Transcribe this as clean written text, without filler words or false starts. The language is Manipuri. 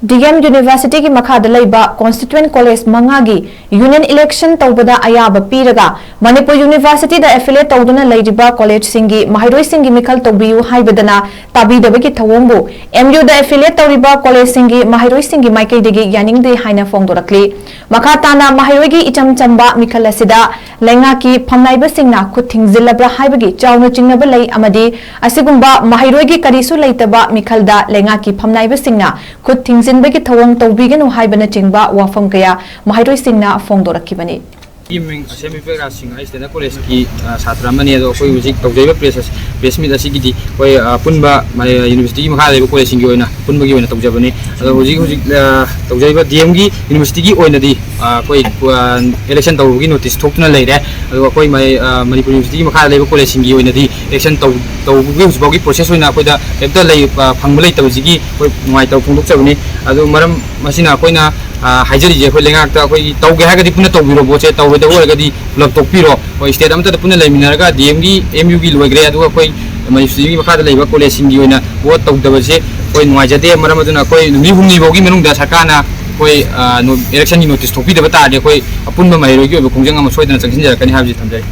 DM University की मखाद लैबा Constituent College मंगागी Union Election तौबदा अयाब पीरगा मणिपुर यूनिवर्सिटी दा एफिलिएट तौदुना लैरिबा कॉलेज सिंगी महारोई सिंगी मिखल तौबियु हाइबदना ताबीदबगी थवोंबु MU दा एफिलिएट तौरिबा कॉलेज सिंगी महारोई सिंगी माइकैदगी यानिंगदे हाइना फोंदोरक्ली मखाताना महारोईगी इचम चंबा मिखल असिदा लेंगा की फमनाइबा सिंगना खुद थिंगजिलब्रा हाइबगी चाउनु चिंगनबा लೈ अमदी असिगुंबा महारोईगी करिसु लैतबा मिखलदा लेंगा की फमनाइबा सिंगना खुद थिंगजिनबगी थवोंग तौबिगनु हाइबना चिंगबा वाफम कया महारोई सिंगना फोंदोरक्कीबनी सेमी कॉलेज की छात्र मैंने तौजब प्रेस मीट पुनबा यूनिवर्सिटी मखा कॉलेज की पुनबी तौजबनी तौजब DM की यूनिवर्सिटी की इलेक्शन तौबी नोटिस थोक्तुना लेरे मणिपुर यूनिवर्सिटी मखा कॉलेज की इलेक्शन तौबी हूँ प्रोसेस फंग लेटबी नुआई फोंदोचबनी मरम हाइजरीजे लेंगाक तौगे है पुनः तौर बोचे तौदी पुलब तौपीरो स्टेट पुनः लेमिनरगा DM की MU की लोग्रे मणिपुर की मखा कॉलेज की वोट तौदबसे नुआजदे मरम नुमी हुमनीफाउगी मनुंगदा सरकारना इलेक्शन की नोटिस थोपीदब तारदे अपुनब महिरोगी खोंजंग सोदना चंसिनजरकनी हाबजे थमजै।